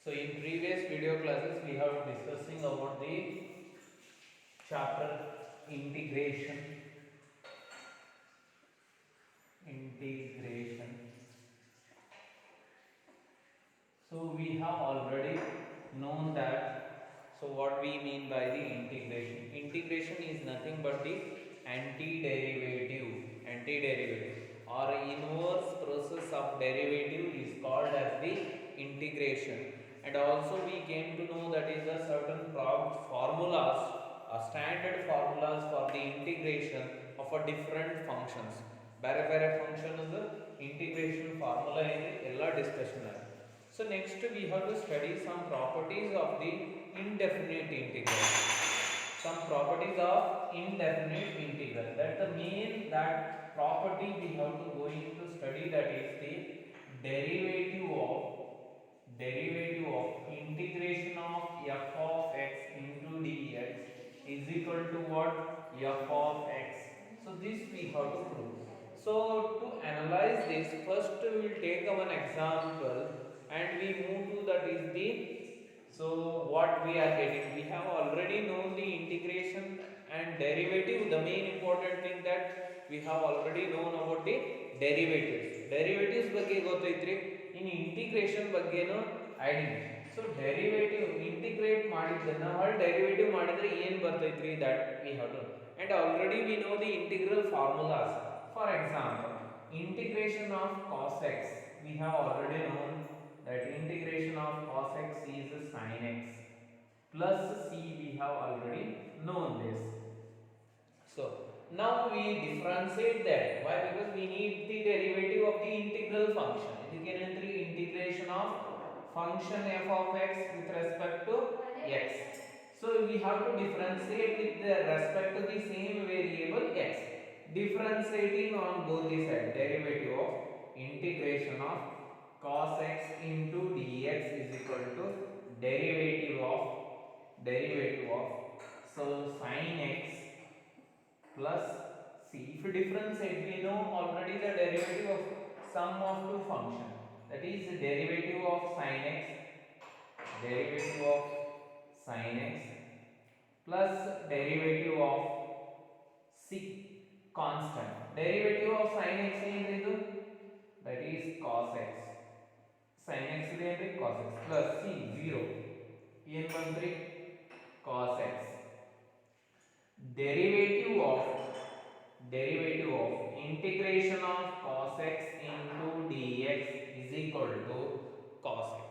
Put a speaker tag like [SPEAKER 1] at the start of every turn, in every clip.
[SPEAKER 1] So in previous video classes we have discussing about the chapter integration. Integration. So we have already known that. So what we mean by the integration? Integration is nothing but the antiderivative or inverse process of derivative is called as the integration. And also we came to know that is a certain formulas, standard formulas for the integration of a different functions. ಬೇರೆ ಬೇರೆ function integration formula ಇದೆ ಎಲ್ಲ discussion ಆಗಿದೆ. So next we have to study some properties of the indefinite integral. Some properties of indefinite integral. That the main that property we have to go into study, that is the derivative of integration of f of x into dx is equal to what? F of x. So this we have to prove. So to analyze this, first we will take one example and we move to that is the, so what we are getting, we have already known the integration and derivative. The main important thing that we have already known about the derivatives ಬಗ್ಗೆ ಗೊತ್ತೈತ್ರಿ. In integration ಬಗ್ಗೆನೂ idea. So derivative integrate ಮಾಡಿದ್ದನ್ನ ಹೊಳ್ derivative ಮಾಡಿದ್ರೆ ಏನು ಬರ್ತೈತ್ರಿ, that we have to. And already we know the integral formulas. For example, integration of cos x, we have already known that integration of cos x is sin x plus c, we have already known this. So now we differentiate that. Why? Because we need the derivative of the integral function. It is integration of function f of x with respect to x. So we have to differentiate with the respect to the same variable x. Differentiating on both the sides, derivative of integration of cos x into dx is equal to derivative of so sin x plus c. If you differentiate, we know already the derivative of sum of two functions, that is derivative of sin x plus derivative of c constant. Derivative of sin x is that is cos x. Sin x is cos x plus c 0 ಏನು ಬಂದ್ರಿ cos x. Derivative of integration of cos x into dx is equal to cos x.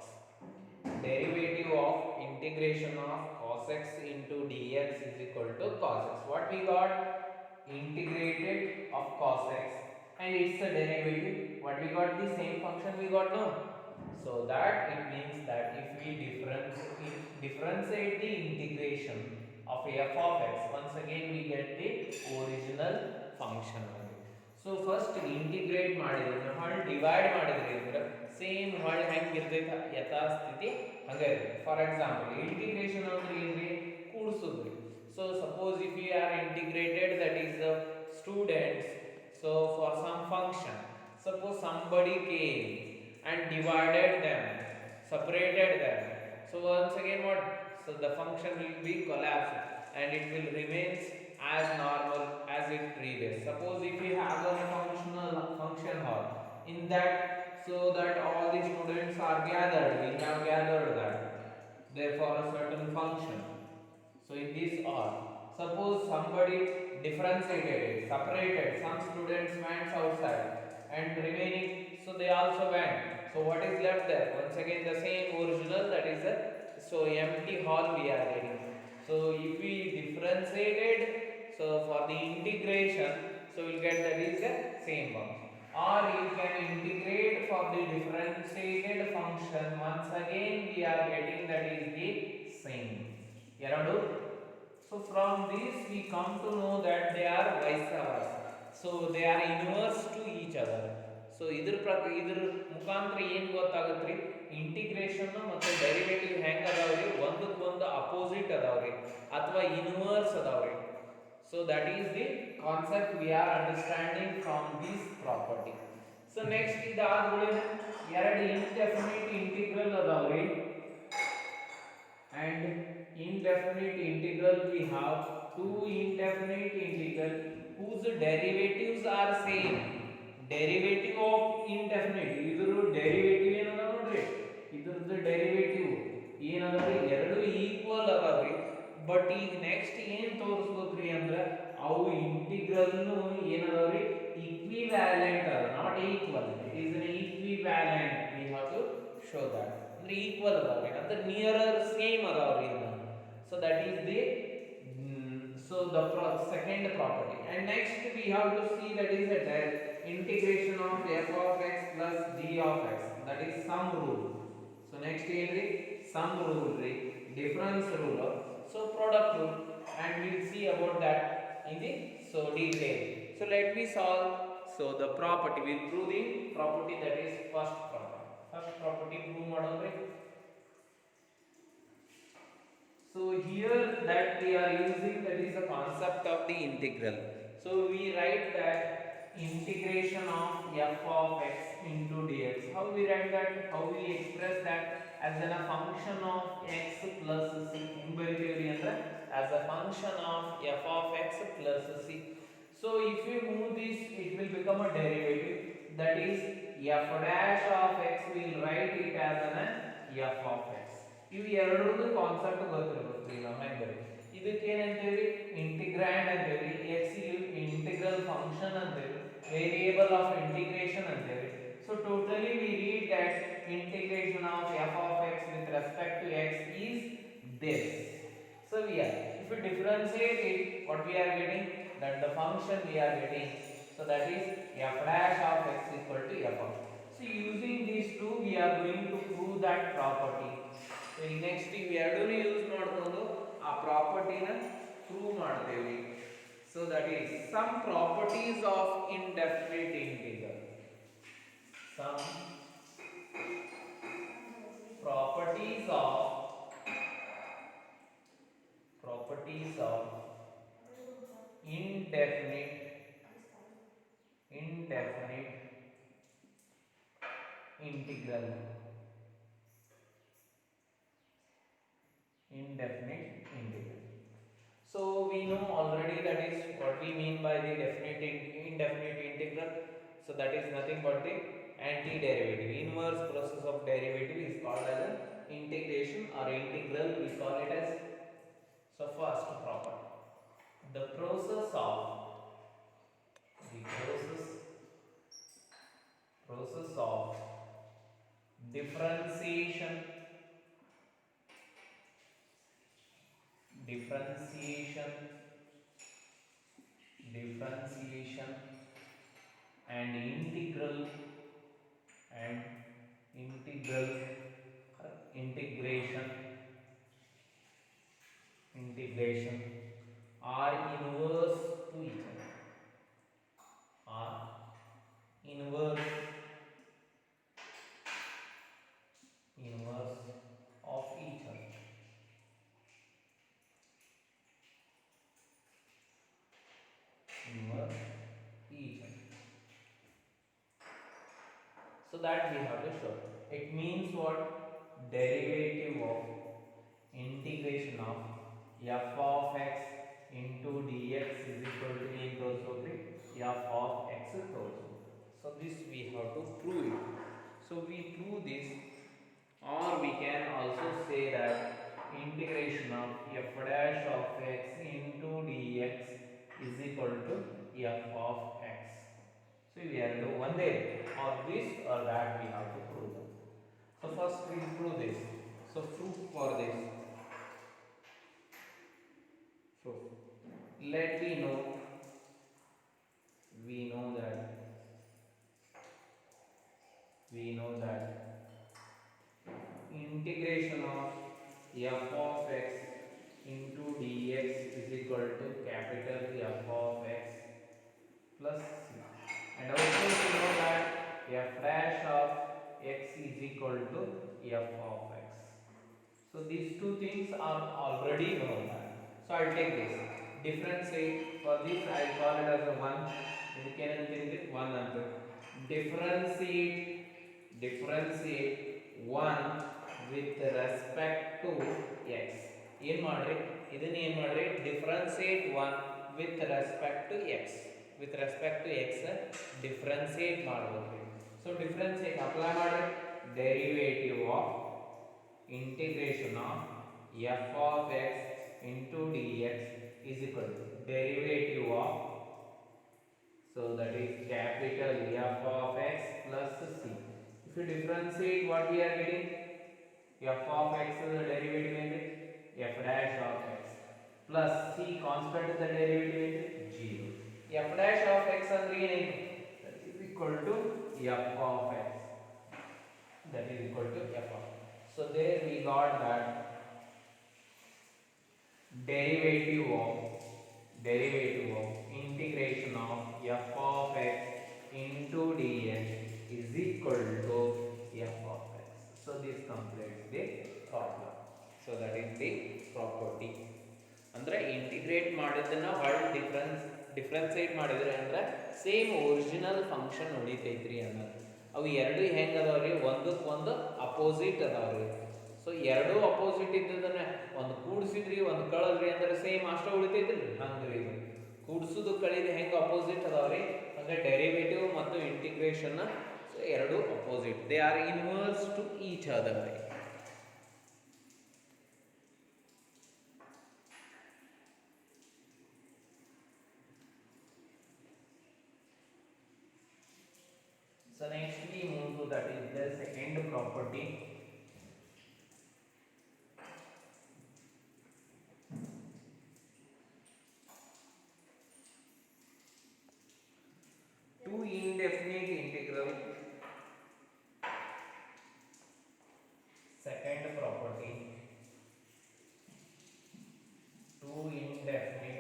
[SPEAKER 1] Derivative of integration of cos x into dx is equal to cos x. What we got? Integrated of cos x and it's a derivative. What we got? The same function we got, no? So that it means that if we differentiate the integration of f of x, once again we get the original function. So first integrate ಮಾಡಿದ್ರೆ ಹೊಳ್ divide ಮಾಡಿದ್ರೆ ಅಂದ್ರೆ same ಹೊಳ್ ಹೆಂಗ್ ಇರ್ತೈತೆ ಯಥಾಸ್ಥಿತಿ ಹಂಗೆ ಇರುತ್ತೆ. For example integration ಅಂದ್ರೆ ಏನ್ರಿ? ಕೂಡಿಸೋದ್ರಿ. So suppose if we are integrated, that is the students, so for some function, suppose somebody came and divided them, separated them, so once again what? So the function will be collapsed and it will remains as normal as it previous. Suppose if we have a function hall, in that, so that all the students are gathered, we have gathered that, therefore a certain function. So in this all, suppose somebody differentiated it, separated, some students went outside and remaining, so they also went. So what is left there? Once again the same original, that is a, so empty hall we are getting. So if we differentiated, so for the integration, so we'll get that is the same one. Or you can integrate for the differentiated function, once again we are getting that is the same. Yaradu. So from this we come to know that they are vice versa. So they are inverse to each other. So ಇದ್ರ ಮುಖಾಂತರ ಏನು ಗೊತ್ತಾಗುತ್ತೆ? Integration ಮತ್ತು derivative ಹೆಂಗ್ ಅದಾವ್ರಿ? ಒಂದಕ್ಕೊಂದು opposite ಅದಾವ್ರಿ ಅಥವಾ ಇನ್ವರ್ಸ್ ಅದಾವ್ರಿ. So that is the concept we are understanding from this property. So next ಇದಾದ್ಮೇಲೆ ಎರಡು indefinite integral ಅದಾವ್ರಿ. and indefinite integral we have two indefinite integral whose derivatives are same. Derivative of indefinite ಇದ್ರ derivative ಏನದ ನೋಡ್ರಿ, ಇದ್ರದ್ದು derivative ಏನದರಿ ಎರಡು equal ಅದಾವ್ರಿ. But ಈಗ ನೆಕ್ಸ್ಟ್ ಏನ್ ತೋರಿಸ್ಬೇಕ್ರಿ ಅಂದ್ರ ಅವು ಇಂಟಿಗ್ರಲ್ ಏನದವ್ರಿ equivalent ಅದ, not equal. It is an equivalent. We have to show that ಅಂದ್ರೆ ಈಕ್ವಲ್ ಅದಾವ್ರಿ ಅಂದ್ರೆ ನಿಯರರ್ ಸೇಮ್ ಅದಾವ್ರಿ ಅಂತ. So that is the second property. And next we have to see that is a integration of f of x plus g of x, that is sum rule. So next ಏನ್ರಿ sum rule ರೀ, difference rule, so product rule, and we'll see about that in the detail. So let me solve. So the property, we'll prove the property, that is first property. First property prove ಮಾಡೋದ್ರಿ. So here that we are using, that is the concept of the integral. So we write that integration of f of x into dx. How we write that? How we express that? As a function of x plus c. As a function of f of x plus c. So if you move this, it will become a derivative. That is f dash of x, we will write it as an f of x. ಇವು ಎರಡರದ್ದು concept ಗೊತ್ತಿರಬೇಕು ಈಗ member. ಇದಕ್ಕೆ ಏನಂತೇವಿ integrand ಅಂತೇವಿ, x integral function ಅಂತೇವಿ, variable of integration ಅಂತೇವಿ. So totally V read that integration of f of x with respect to x is this. So we are, if we differentiate it, what we are getting, that the function we are getting, so that is f dash of x equal to f of. So using these two we are going to prove that property. So next we ಎರಡನ್ನು use ಮಾಡಿಕೊಂಡು ಆ ಪ್ರಾಪರ್ಟಿನ prove ಮಾಡ್ತೇವೆ. So that is some properties of indefinite integral. Some properties of indefinite integral. Indefinite integral. So we know already that is what we mean by the indefinite integral. So that is nothing but the antiderivative. Inverse process of derivative is called as an integration or integral. We call it as. So first property, the process of differentiation and integral integration are inverse to each other. Inverse of each other. So that we have to show. It means what? Derivative of integration of f of x into dx is equal to f of x whole. So this we have to prove it. So we prove this, or we can also say that integration of f dash of x into dx is equal to f of x. So we have to do one day, or this or that we have to prove that. So first we will prove this. So proof for this. So let me know. We know that integration of f of x into dx is equal to capital F of x plus c. And also we know that f dash of x is equal to f of x. So these two things are already known. So I'll take this. Differentiate. For this I'll call it as a 1. You can think it 1 and differentiate 1 with respect to x. ಏನು ಮಾಡ್ರಿ ಇದನ್ನ ಏನು ಮಾಡ್ರಿ ಡಿಫರೆನ್ಸಿಯೇಟ್ 1 with respect to x. with respect to x ಡಿಫರೆನ್ಸಿಯೇಟ್ ಮಾಡಬೇಕು. So ಡಿಫರೆನ್ಸಿಯೇಟ್ apply ಮಾಡ್ರಿ derivative of integration of f of x into dx is equal to derivative of, so that is capital F of x plus c. If you differentiate, what we are getting? F of x is the derivative in f dash of x plus c constant is the derivative in 0. F dash of x andre ಏನು? That is equal to f of x. That is equal to f of x. So there we got that derivative of integration of f of x into dx is equal to f of x. So this completes the problem. So that is the property. ಅಂದ್ರೆ integrate ಮಾಡಿದ್ದನ್ನ ಹೊಳ್ಳಿ ಡಿಫರೆನ್ಸಿಯೇಟ್ ಮಾಡಿದ್ರೆ ಅಂದ್ರೆ same original function ಉಳಿತೈತ್ರಿ ಅನ್ನೋದು. ಅವು ಎರಡು ಹೆಂಗೆ ಅದಾವ್ರಿ, ಒಂದಕ್ಕೊಂದು ಅಪೋಸಿಟ್ ಅದಾವ್ರಿ. ಸೊ ಎರಡೂ ಅಪೋಸಿಟ್ ಇದ್ದದನ್ನ ಒಂದು ಕೂಡಿಸಿದ್ರಿ ಒಂದು ಕಳದ್ರಿ ಅಂದ್ರೆ ಸೇಮ್ ಅಷ್ಟೇ ಉಳಿತೈತಿಲ್ರಿ. ಹಂಗ್ರಿ ಇದು ಕೂಡಿಸೋದು ಕಳಿದು ಹೆಂಗೆ ಅಪೋಸಿಟ್ ಅದಾವ್ರಿ, ಹಂಗೆ ಡೆರಿವೇಟಿವ್ ಮತ್ತು ಇಂಟಿಗ್ರೇಷನ್ ಎರಡು opposite, they are inverse to each other. So next we move to that is the second property. Two indefinite integral. Second property. Two indefinite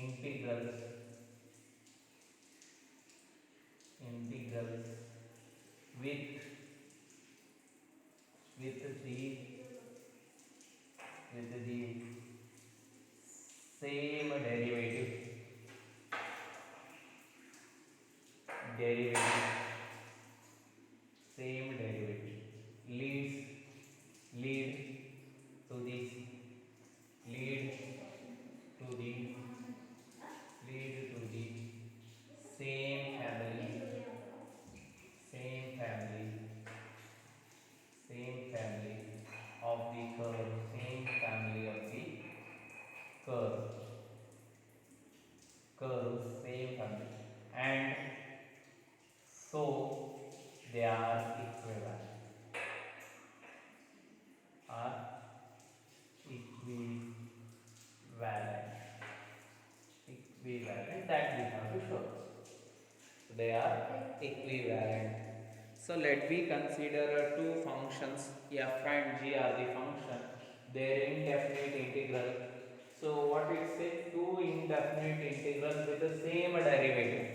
[SPEAKER 1] integrals with the same derivative same derivative lead to the same family of the curve, same family, and so they are equivalent. That we have to show. So they are equivalent. So let me consider two functions f and g are the function, their indefinite integral. So what it says, two indefinite integrals with the same derivative.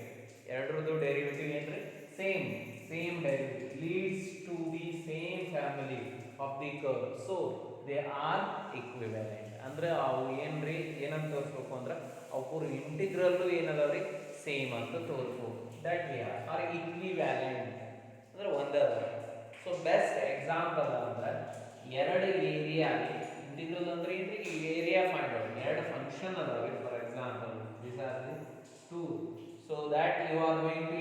[SPEAKER 1] ಎರಡರದ್ದು derivative ಅಂದ್ರೆ same derivative leads to the same family of the curve. So they are equivalent. ಅಂದ್ರೆ ಅವು ಏನ್ರಿ ಏನಂತ ತೋರಿಸ್ಬೇಕು ಅಂದ್ರೆ ಅವು integral ಏನದಾವ್ರಿ same ಅಂತ ತೋರಿಸ್ಬೇಕು. ದಟ್ ವಿ ಆರ್ ಇಕ್ವಿವ್ಯಾಲೆಂಟ್ ಅಂದ್ರೆ ಒಂದೇ ಅದ. ಸೊ ಬೆಸ್ಟ್ ಎಕ್ಸಾಂಪಲ್ ಅಂದ್ರೆ ಎರಡು ಏರಿಯಾ ಇಂಟಿಗ್ರಲ್ ಅಂದ್ರೆ ಏನ್ರಿ ಈ ಏರಿಯಾ ಫೈಂಡ್ ಔಟ್, ಎರಡು ಫಂಕ್ಷನ್ ಅದಾವೆ. For example this are the two. So that you are going to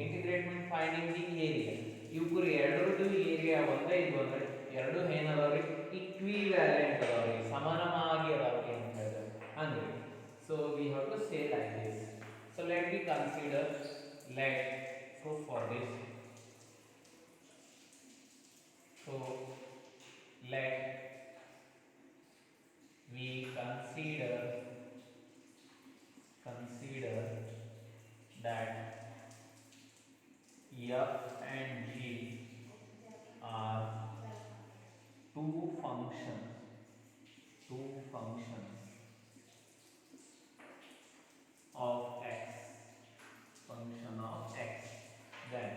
[SPEAKER 1] integrate means finding the area. ಇವ್ರು ಎರಡರದ್ದು ಏರಿಯಾ ಒಂದೇ ಇದು ಅಂದ್ರೆ ಎರಡು ಏನದಾವ್ರಿ ಇಕ್ವಿವ್ಯಾಲೆಂಟ್ ಅದಾವ್ರಿ, ಸಮಾನವಾಗಿ ಅದಾವ್ರಿ ಅಂತ ಹೇಳಿದ್ರೆ ಅಂದ್ರೆ. So we have to say like this. So let we consider, let proof for this. So let we consider that f and g are two functions of x, then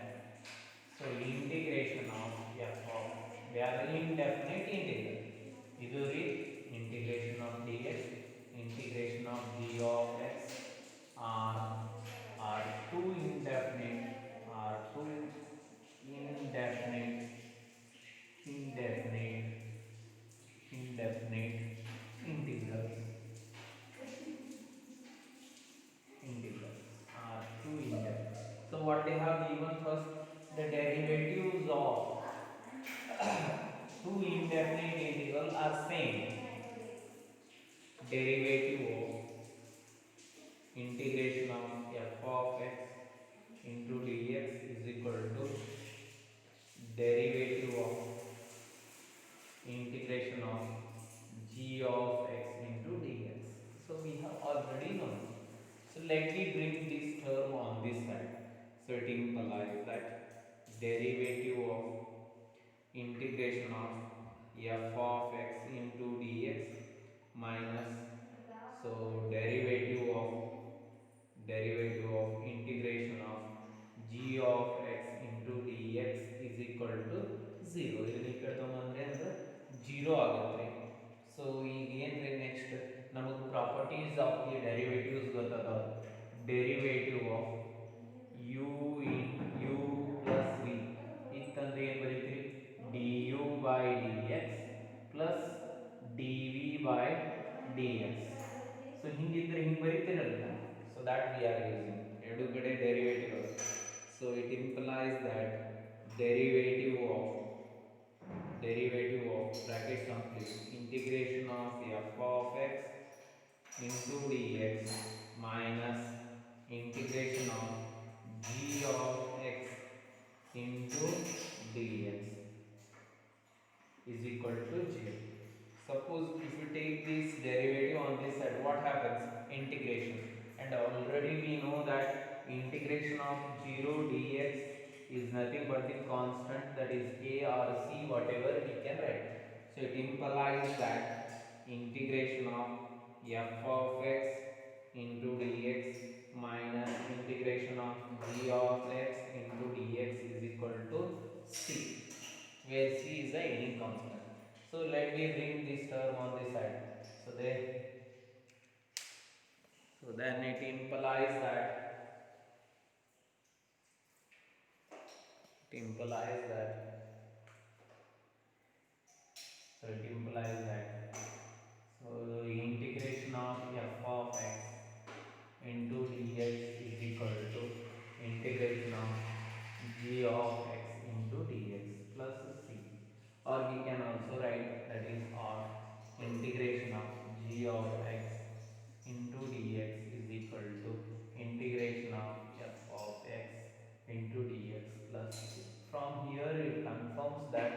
[SPEAKER 1] so integration of f of, they are indefinite integral. Idu integration of dx, integration of g of x indefinite integrals. Integrals are two indefinite. So what they have given first, the derivatives of two indefinite integral are same. Derivative of integration of f of x into dx is equal to derivative of integration of g of x into dx. So we have already known. So let me bring this term on this side. So it implies that derivative of integration of f of x into dx minus, so derivative of integration of g of x into dx is equal to 0. ಇದನ್ನ ಈ ಕಡೆ ತಗೊಂಡ್ರೆ ಅಂದ್ರೆ 0 ಆಗುತ್ತೆ. So ಈಗ ಏನ್ರಿ next ನಮಗೆ properties of the derivatives ಗೊತ್ತದ. Derivative of u in u plus v ಇತ್ತಂದ್ರೆ ಏನು ಬರೀತೀರಿ, du by dx plus dv by dx. So ಹಿಂಗಿದ್ರೆ ಹಿಂಗೆ ಬರೀತೀರಲ್ಲ, so that we are using ಎರಡು ಕಡೆ derivative. So it implies that derivative of bracket complete integration of f of x into dx minus integration of g of x into dx is equal to 0. Suppose if you take this derivative on this side, what happens? Integration. And already we know that integration of 0 dx is nothing but the constant, that is a or c, whatever we can write. So it implies that integration of f of x into dx minus integration of g of x into dx is equal to c, where c is a any constant. So let me bring this term on this side. So then it implies that it implies that so the integration of f of x into dx is equal to integration of g of x into dx plus c, or we can also write that is or integration of g of x into dx is equal to integration of f of x into dx plus c. From here it confirms that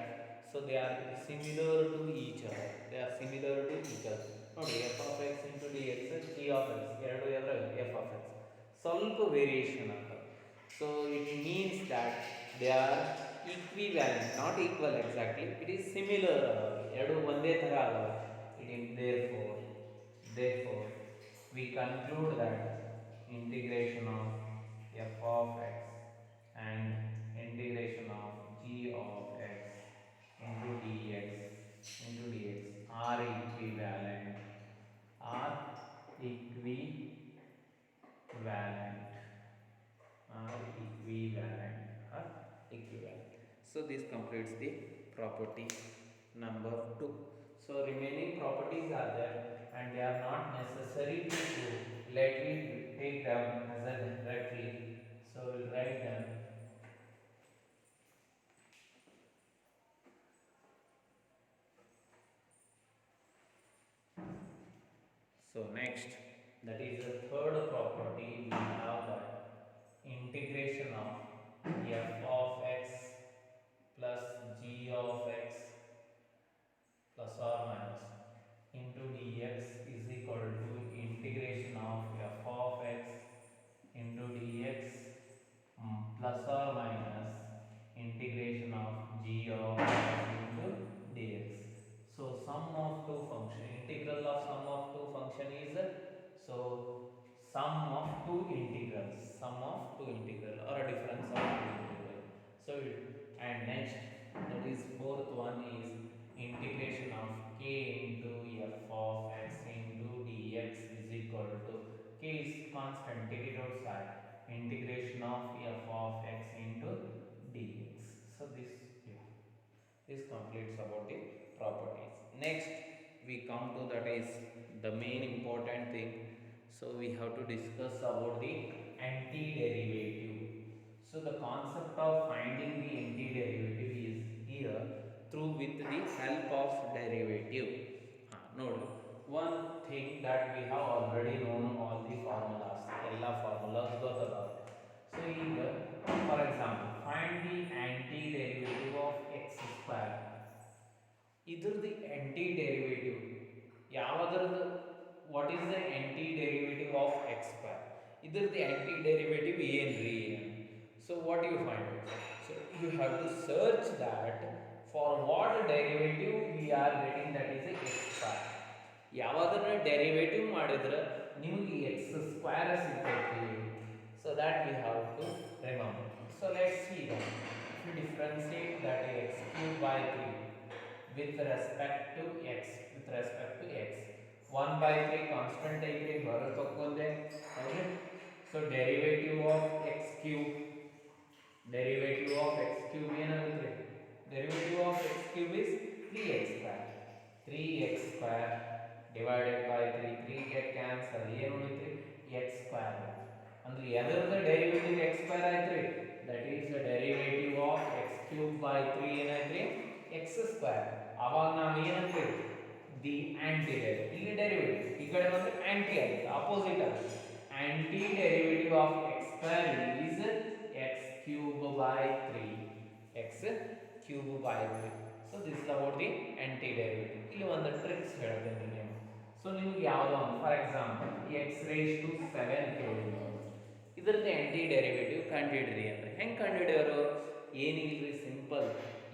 [SPEAKER 1] so they are similar to each other. ನೋಡಿ f of x into dx g of x ಎರಡು f of x ಸ್ವಲ್ಪ variation ಆಗ್ತದೆ. So it means that they are equivalent, not equal exactly, it is similar. ಎರಡು ಒಂದೇ ಥರ ಅದಾವೆ. It is therefore we conclude that integration of f of x and integration of g of x into dx are equivalent are equivalent equivalent. So this completes the property number 2. So remaining properties are there and they are not necessary to prove. Let me take them as a directly. So we'll write them. So next, that is the third property, we have that integration of f of x plus g of x plus or minus into dx is equal to integration of f of x into dx plus or minus integration of g of x into dx. So sum of two function, integral of sum of two function is so sum of two integrals or a difference of two integral. So and next, that is fourth one is integration of k into f of x into dx is equal to, k is constant, take it outside, integration of f of x into dx. So this completes about the properties. Next we come to that is the main important thing. So we have to discuss about the antiderivative. So the concept of finding the antiderivative is here through with the help of derivative. Note one thing that we have already known all the formulas, ಎಲ್ಲ formulas ಗೊತ್ತದ. So ಈಗ for example find the antiderivative of x square. ಇದ್ರದ್ದು antiderivative ಯಾವುದರದ್ದು, what is the antiderivative of x square? ಇದ್ರದ್ದು antiderivative ಏನ್ರಿ? So what you find? So you have to search that for what derivative we are getting, that is a x square. ಯಾವುದನ್ನ derivative ಮಾಡಿದ್ರೆ ನಿಮಗೆ x square ಸಿಗ್ತೈತಿ. So that we have to remember. So let's see that. If you differentiate that x cube by 3 with respect to x, 1 by 3 constant ಐತಿ ಹೊರ ತಕ್ಕೊಂಡೆ. ಹೌದು. So derivative of x cube ಏನಾಗುತ್ತೆ? Derivative of x cube is 3x square. 3x square divided by 3 get cancel, ಏನು ಉಳಿತ್ರಿ? x square. ಅಂದ್ರೆ ಎದರದ derivative x square ಆಯ್ತ್ರಿ? that is the derivative of x cube by 3 ಏನಾಯ್ತ್ರಿ? x square. ಅವಾಗ ನಾವು ಏನಂತೀವಿ? The antiderivative. ಇಲ್ಲಿ derivative ಈ ಕಡೆ ಬಂದ್ರೆ ಆಂಟಿ ಆಗುತ್ತೆ, ಅಪೋಸಿಟ್ ಆಗುತ್ತೆ. Anti derivative of x square is x cube by 3. x cube by 3. So this is about the antiderivative. ಇಲ್ಲಿ ಒಂದು ಟ್ರಿಕ್ಸ್ ಹೇಳ್ತೇನೆ ನೀವು. ಸೊ ನಿಮಗೆ ಯಾವುದೋ ಒಂದು for example x raised to 7 ಕೇಳಿದ್ರು, ಇದರದ್ದು antiderivative ಕಂಡುಹಿಡಿದ್ರಿ ಅಂದ್ರೆ ಹೆಂಗೆ ಕಂಡುಹಿಡಿಯೋರು? ಏನಿಲ್ರಿ, ಸಿಂಪಲ್.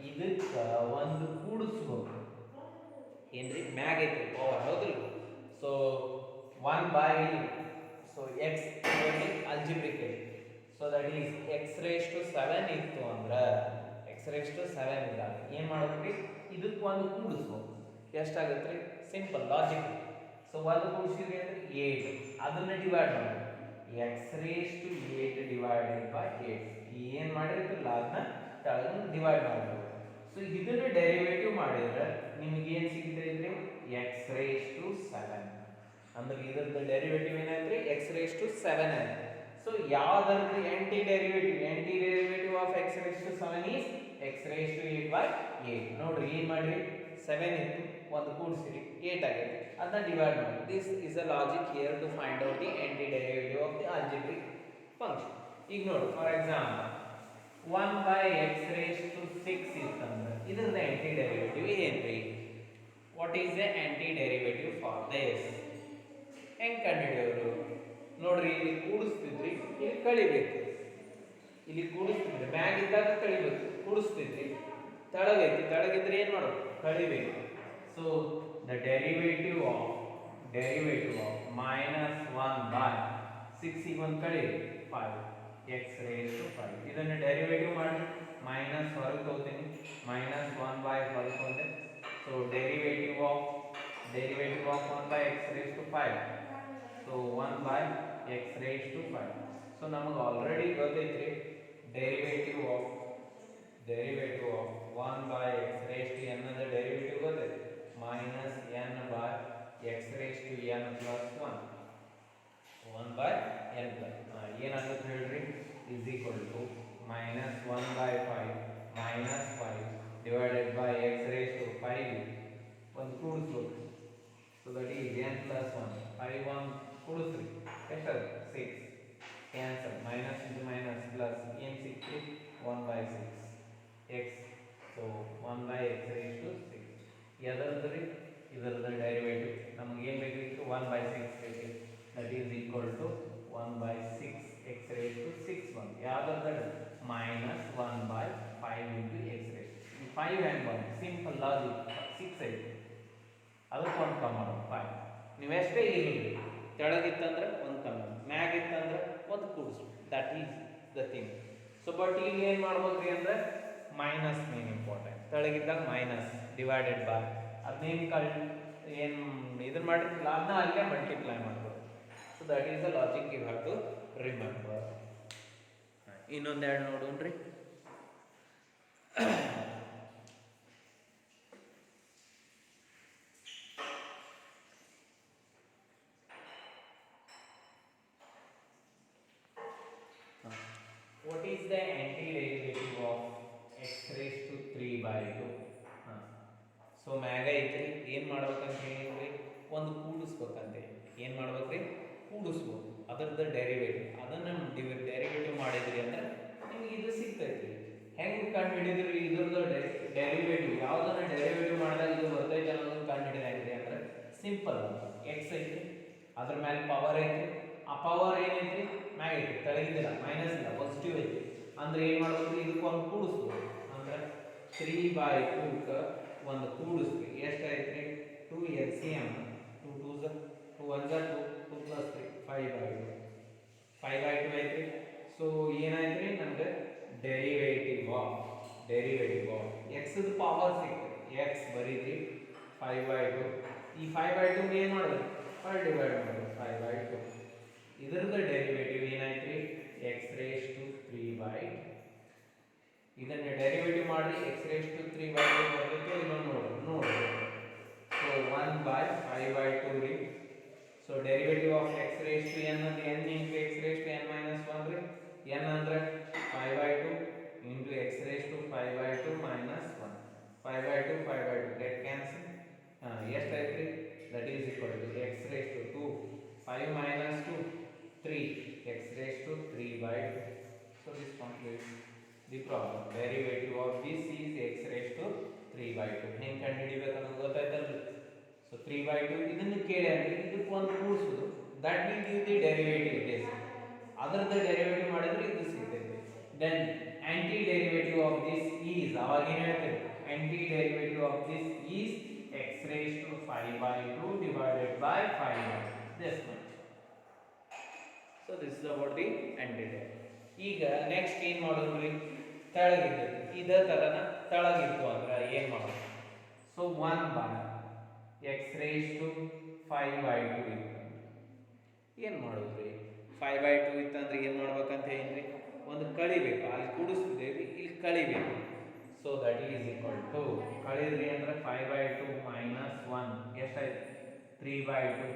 [SPEAKER 1] ಇದಕ್ಕೆ ಒಂದು ಕೂಡಿಸ್ಬೇಕು. ಏನ್ರಿ? ಮ್ಯಾಗ್ ಐತ್ರಿ ಪವರ್, ಹೌದಿಲ್ಲ? So 1 by, so x algebraic ಐತಿ. So that is x raised to 7 ಇತ್ತು ಅಂದ್ರೆ x raised to 7 ಇದ್ದಾಗ ಏನು ಮಾಡ್ಬೇಕ್ರಿ? ಇದಕ್ಕೆ ಒಂದು ಕೂಡಿಸ್ಬೇಕು. ಎಷ್ಟಾಗುತ್ತೆ ರೀ? Simple logic. ಸೊ ಒಂದು ಕೂಡಿಸಿದ್ರಿ ಅಂದ್ರೆ 8, ಅದನ್ನ ಡಿವೈಡ್ ಮಾಡಿ x raised to 8 divided by 8. ಏನು ಮಾಡಿರ್ತಿಲ್ಲ ಅದನ್ನ ಕೆಳಗೆ ಡಿವೈಡ್ ಮಾಡಬೇಕು. ಸೊ ಇದನ್ನ ಡೆರಿವೇಟಿವ್ ಮಾಡಿದ್ರೆ ನಿಮಗೆ ಏನು ಸಿಗ್ತೈತ್ರಿ? x raised to 7. ಅಂದ್ರೆ ಇದರದ ಡೆರಿವೇಟಿವ್ ಏನಾಯ್ತ್ರಿ? x raised to 7 ಆಯ್ತು. ಸೊ ಯಾವ್ದರದ್ದು antiderivative of x raised to 7 is x raised to 8 by 8. ನೋಡ್ರಿ ಏನು ಮಾಡ್ರಿ? 7 ಇತ್ತು, ಒಂದು ಕೂಡಿಸಿರಿ 8 ಆಗೈತೆ, ಅದನ್ನ ಡಿವೈಡ್ ಮಾಡಿ. This is a logic here to find out the antiderivative of the algebraic function. ಈಗ ನೋಡಿ for example 1 by x raised to 6 ಇತ್ತಂದ್ರೆ ಇದರದ antiderivative ಏನ್ರಿ? What is the antiderivative for this? ಹೆಂಗೆ ಕಂಡುಹಿಡಿಯೋರು? ನೋಡ್ರಿ, ಇಲ್ಲಿ ಕೂಡಿಸ್ತಿದ್ರಿ, ಇಲ್ಲಿ ಕಳಿಬೇಕು. ಇಲ್ಲಿ ಕೂಡಿಸ್ತಿದ್ರಿ, ಮ್ಯಾಗ್ ಇದ್ದಾಗ ಕಳಿಬೇಕು, ಕೂಡಿಸ್ತಿದ್ರಿ, ತಳಗೈತಿ, ತಳಗಿದ್ರೆ ಏನು ಮಾಡೋದು? ಕಳಿಬೇಕು. So the derivative of minus 1 by 6 ಗೆ ಒಂದು ಕಳಿ 5 x raised to 5. ಇದನ್ನು ಡೆರಿವೇಟಿವ್ ಮಾಡಿ ಮೈನಸ್ ಹೊರಗೆ ತಗೋತೀನಿ, minus 1 by ಹೊರಗೆ ತಗೊಂಡೆ. So derivative of 1 by x raised to 5. So 1 by x raised to 5. So ನಮಗೆ ಆಲ್ರೆಡಿ ಗೊತ್ತೈತ್ರಿ derivative of 1 by x raised to n the derivative ಗೊತ್ತೈತಿ, minus n by x raised to n plus 1. 1 by n plus ಏನಾಗುತ್ತೆ ಹೇಳ್ರಿ? is equal to minus 1 by 5 minus 5 divided by x raised to 5. ಒಂದು ಕೂಡಿಸ್ಬೇಕು. So that is n plus 1. 5 1 ಕೂಡಿಸ್ರಿ, ಎಷ್ಟಾಗುತ್ತೆ? 6. Cancel, minus into minus plus, ಏನು ಸಿಕ್ತು? 1 by 6 x. So 1 by x raised to 6. ಎದರದ್ದು ರೀ? ಇದರದ ಡೆರಿವೇಟಿವ್ ನಮಗೆ ಏನು ಬೇಕಿತ್ತು? 1 by 6 ಬೇಕಿತ್ತು. That is equal to 1 by 6 x raised to 6 1. ಯಾವ್ದರದ? Minus 1 by 5 into x raised to 5 and 1. Simple logic. 6 ಐತಿ, ಅದಕ್ಕೆ ಒಂದು ಕಮ್ ಮಾಡೋದು 5. ನೀವೆಷ್ಟೇ ಇರಲಿ, ಕೆಳಗಿತ್ತಂದ್ರೆ ಒಂದು ಕಮ್ಮಿ, ಮ್ಯಾಗ್ ಇತ್ತಂದ್ರೆ ಒಂದು ಕೂಡಿಸ್ಬೇಕು. That is the thing. So but ಈಗ ಏನು ಮಾಡ್ಬೇಕ್ರಿ ಅಂದ್ರೆ ಮೈನಸ್ ಮೇನ್ ಇಂಪಾರ್ಟೆಂಟ್. ತೆಳಗಿದ್ದಾಗ ಮೈನಸ್ ಡಿವೈಡೆಡ್ ಬೈ ಅದನ್ನೇನು ಏನು ಇದನ್ನು ಮಾಡಿರ್ತಿಲ್ಲ ಅದನ್ನ ಅಲ್ಲೇ ಮಲ್ಟಿಪ್ಲೈ ಮಾಡ್ಬೋದು. So that is the logic you have to remember. ಇನ್ನೊಂದೆರಡು ನೋಡೋಣ್ರಿ. is the antiderivative of x raised to 3 by 2? ಹಾಂ, ಸೊ ಮ್ಯಾಗ ಐತ್ರಿ ಏನು ಮಾಡ್ಬೇಕಂತ ಹೇಳಿದ್ರಿ, ಒಂದು ಕೂಡಿಸ್ಬೇಕಂತೆ. ಏನು ಮಾಡ್ಬೇಕ್ರಿ, ಕೂಡಿಸ್ಬೇಕು ಅದರದ್ದು ಡೆರಿವೇಟಿವ್. ಅದನ್ನು ಡೆರಿವೇಟಿವ್ ಮಾಡಿದ್ರಿ ಅಂದ್ರೆ ನಿಮ್ಗೆ ಇದು ಸಿಗ್ತೈತಿ. ಹೆಂಗೆ ಕಂಡು ಹಿಡಿದ್ರಿ ಇದ್ರದ್ದು ಡೆರಿವೇಟಿವ್? ಯಾವುದನ್ನ ಡೆರಿವೇಟಿವ್ ಮಾಡಿದಾಗ ಇದು ಬರ್ತೈತೆ ಅನ್ನೋದನ್ನ ಕಂಡು ಹಿಡಿದಾಗ್ರಿ ಅಂದ್ರೆ ಸಿಂಪಲ್. ಎಕ್ಸ್ ಐತಿ, ಅದ್ರ ಮೇಲೆ ಪವರ್ ಐತಿ, ಆ ಪವರ್ ಏನೈತಿ ಮ್ಯಾಗ ಐತಿ, ತೆಳಗಿಲ್ಲ, ಮೈನಸ್ ಇಲ್ಲ, ಪಾಸಿಟಿವ್ ಐತಿ. ಅಂದ್ರೆ ಏನು ಮಾಡ್ಬೇಕು, ಇದಕ್ಕೊಂದು ಕೂಡಿಸ್ಬೇಕು. ಅಂದ್ರೆ 3/2 ಒಂದು ಕೂಡಿಸ್ರಿ. ಎಷ್ಟು ಐತ್ರಿ, 2 LCM, 2 2s 2 1s 2 2 plus 3 5/2 5/2 ಐತ್ರಿ. ಸೊ ಏನಾಯ್ತ್ರಿ, ನಮ್ಗೆ ಡೆರಿವೇಟಿವ್ ಆಫ್ ಎಕ್ಸ್ ಪವರ್ ಸಿಕ್ತು. ಎಕ್ಸ್ ಬರೀದ್ರಿ 5/2. ಈ 5/2 ಏನು ಮಾಡೋದು, 5 ಡಿವೈಡ್ ಮಾಡೋದು 5/2. ಇದರದ ಡೆರಿವೇಟಿವ್ ಏನಾಯ್ತ್ರಿ, ಎಕ್ಸ್ ರೇಸ್ ಟು 3/2. ಇದನ್ನ ಡೆರಿವೇಟಿವ್ ಮಾಡಿ ಎಕ್ಸ್ ರೇಸ್ ಟು 3/2 ಬರ್ತೈತೆ. ಇನ್ನೊಂದು ನೋಡಿ. ಸೊ 1/5/2 ರೀ. So derivative of X raise to n ಅಂದ್ರೆ n into x raised to n minus 1 ರೀ. n ಅಂದ್ರೆ 5/2 into x raised to 5/2 minus 1. 5/2 get cancel. ಎಷ್ಟು ಐತ್ರಿ, that is equal to x raised to 2 5 minus 2 3 x raised to 3/2. So this completes the problem. Derivative of this is x raised to 3/2. ಹೆಂಗೆ ಕಂಡುಹಿಡಿಬೇಕು ಅನ್ನೋದು ಗೊತ್ತಾಯ್ತಲ್ರಿ. So 3/2 ಇದನ್ನು ಕೇಳಿ ಅಂದ್ರೆ ಇದಕ್ಕೆ ಒಂದು ಕೂಡಿಸೋದು, that will give the derivative this. ಅದರದ್ದು ಡೆರಿವೇಟಿವ್ ಮಾಡಿದ್ರೆ ಇದು ಸಿಗ್ತೈತೆ. Then anti derivative of this is, ಅವಾಗ ಏನು ಹೇಳ್ತೇವೆ, anti derivative of this is x raised to 5/2 divided by 5 this much. So this is about the antiderivative. ಈಗ next ಏನು ಮಾಡೋದ್ರಿ, ತೆಳಗಿದೆ ಇದೇ ಥರನ ತೆಳಗಿತ್ತು ಅಂದ್ರೆ ಏನು ಮಾಡೋದು. ಸೊ 1/x raised to 5/2 ಇತ್ತು, ಏನು ಮಾಡೋದ್ರಿ, 5/2 ಇತ್ತಂದ್ರೆ ಏನು ಮಾಡ್ಬೇಕಂತ ಹೇಳಿದ್ರಿ, ಒಂದು ಕಳಿಬೇಕು. ಅಲ್ಲಿ ಕೂಡಿಸ್ತಿದ್ದೇವೆ, ಇಲ್ಲಿ ಕಳಿಬೇಕು. So that is equal to, ಕಳಿದ್ರಿ ಅಂದ್ರೆ 5/2 minus 1 ಎಷ್ಟಾಯ್ತು, 3/2.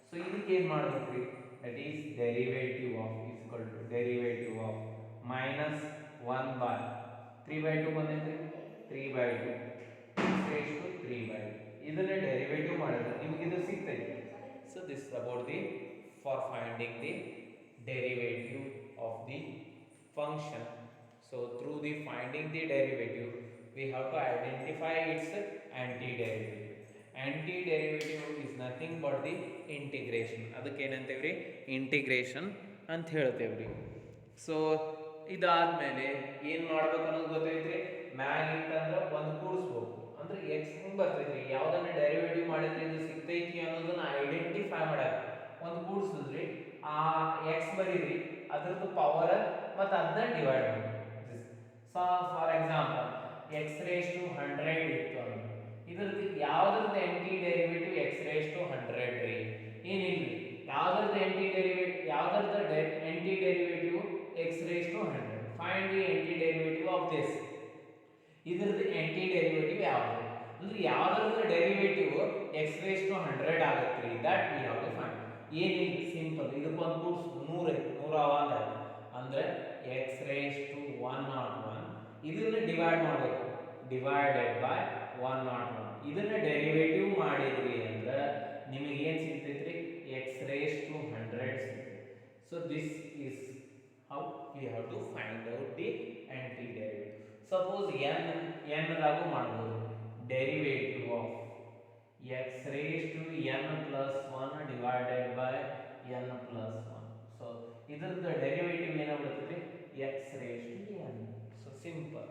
[SPEAKER 1] ಸೊ ಇದಕ್ಕೆ ಏನು ಮಾಡ್ಬೇಕ್ರಿ, that is derivative of is equal to derivative of minus 1/3/2 ಬಂದೈತ್ರಿ, 3/2 raised to 3/2. ಇದನ್ನ ಡೆರಿವೇಟಿವ್ ಮಾಡಿದ್ರೆ ನಿಮ್ಗೆ ಇದು ಸಿಗ್ತೈತಿ. So this is about the for finding the derivative of the function. So through the finding the derivative we have to identify its antiderivative. Antiderivative is nothing but the integration. ಅದಕ್ಕೆ ಏನಂತೇವ್ರಿ, integration ಅಂತ ಹೇಳ್ತೇವ್ರಿ. So ಇದಾದ್ಮೇಲೆ ಏನು ಮಾಡ್ಬೇಕು ಅನ್ನೋದು ಗೊತ್ತೈತ್ರಿ. ಮ್ಯಾಗ ಇತ್ತಂದ್ರೆ ಒಂದು ಕೂಡಿಸ್ಬೇಕು, ಅಂದ್ರೆ ಎಕ್ಸ್ ಹಿಂಗೆ ಬರ್ತೈತ್ರಿ. ಯಾವುದನ್ನ ಡೆರಿವೇಟಿವ್ ಮಾಡಿದ್ರೆ ಇದು ಸಿಗ್ತೈತಿ ಅನ್ನೋದನ್ನ ಐಡೆಂಟಿಫೈ ಮಾಡಕ್ಕೆ ಒಂದು ಕೂಡಿಸಿದ್ರಿ. ಆ ಎಕ್ಸ್ ಬರೀರಿ, ಅದ್ರದ್ದು ಪವರ್ ಮತ್ತು ಅದನ್ನ ಡಿವೈಡ್ ಮಾಡಿ. So for example x raise to 100 ಇತ್ತು ಅಂದ್ರೆ ಇದ್ರದ್ದು ಯಾವುದ್ರದ್ದು antiderivative x raise to 100 ರೀ, ಏನಿಲ್ಲ. ಯಾವುದ್ರದ್ದು antiderivative x raise to 100. Find the aunty derivative of this. ಇದ್ರದ್ದು ಆಂಟಿ ಡೆರಿವೇಟಿವ್ ಯಾವುದು ಅಂದ್ರೆ ಯಾವುದ್ರದ್ದು ಡೆರಿವೇಟಿವ್ ಎಕ್ಸ್ ರೇಸ್ ಟು 100 ಆಗುತ್ತೆ ರೀ, that we have to find. ಏನಿಲ್ಲ, ಸಿಂಪಲ್. ಇದಕ್ಕೊಂದು ಕೂಡ್ಸ್ 100 ಐತಿ, 101 ಅಂದ್ರೆ ಎಕ್ಸ್ ರೇಸ್ ಟು 101. ಇದನ್ನ ಡಿವೈಡ್ ಮಾಡಬೇಕು, ಡಿವೈಡೆಡ್ ಬೈ 101. ಇದನ್ನ ಡೆರಿವೇಟಿವ್ ಮಾಡಿದ್ರಿ ಅಂದ್ರೆ ನಿಮಗೆ ಏನು ಸಿಗ್ತೈತ್ರಿ, ಎಕ್ಸ್ ರೇಸ್ ಟು 100 ಸಿಗ್ತೈತಿ. So this is how we have to find out the aunty derivative. Suppose n ದಾಗೂ ಮಾಡ್ಬೋದು. Derivative of x raised to n plus 1 divided by n plus 1. So ಇದರದ್ದು ಡೆರಿವೇಟಿವ್ ಏನಾಗ್ಬಿಡುತ್ತೆ, x raised to n. So simple,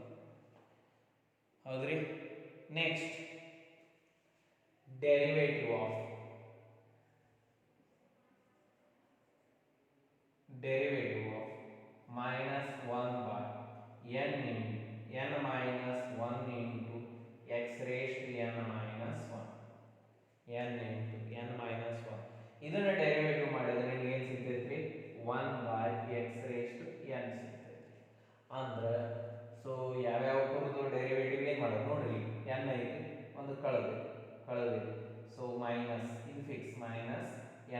[SPEAKER 1] ಹೌದ್ರಿ. Next derivative of minus 1 by n minus 1 into x raised to n minus 1. n into n minus 1. ಇದನ್ನ derivative ಮಾಡಿದ್ರೆ ನಿಮಗೆ ಏನು ಸಿಗ್ತೈತ್ರಿ, 1/x raised to n ಸಿಗ್ತೈತಿ. ಅಂದ್ರೆ ಸೊ ಯಾವ್ಯಾವ ಕುರಿತು ಡೆರಿವೇಟಿವ್ ಏನು ಮಾಡೋದು ನೋಡ್ರಿ. n ಐತಿ, ಒಂದು ಕಳೆದ್ರಿ. ಸೊ ಮೈನಸ್, ಇದು fix, minus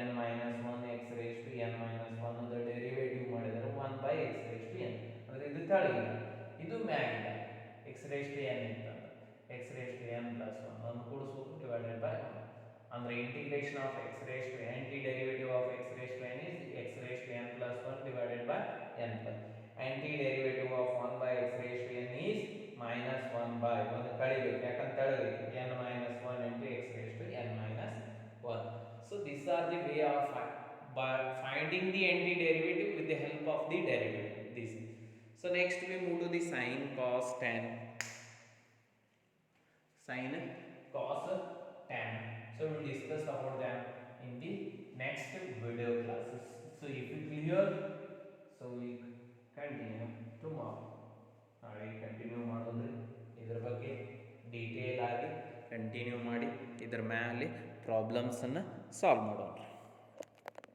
[SPEAKER 1] n minus 1 x raised to n minus 1 the derivative ಮಾಡಿದ್ರೆ 1/x raised to n. ಅಂದ್ರೆ ತಳಗೆ, ಇದು ಮ್ಯಾಗಿನ ಎಕ್ಸ್ ರೇಸ್ ಟು ಎನ್ ಇತ್ತಂದ್ರೆ X raise to N plus one ಒಂದು ಕೂಡಿಸ್ಬೇಕು ಡಿವೈಡೆಡ್ ಬೈ ಒನ್. ಅಂದರೆ integration of X raise to anti derivative of X raise to N is X raise to N plus one divided by N plus aunty derivative of one by x raise to n is minus one by ಒಂದು ಕಳಿಬೇಕು ಯಾಕಂತ ತಳಬೇಕು n minus one into x raise to n minus one. So these are the way of finding the antiderivative with the help of the derivative. This. So next we move to the sin, cos, tan. Sin, cos, tan. So we will discuss about them in the next video classes. So if you clear, so we continue tomorrow. ನಾಳೆ continue ಮಾಡೋದ್ರೆ ಇದ್ರ ಬಗ್ಗೆ detail ಆಗಿ continue ಮಾಡಿ ಇದ್ರ ಮೇಲೆ ಪ್ರಾಬ್ಲಮ್ಸನ್ನು solve ಮಾಡೋಣ.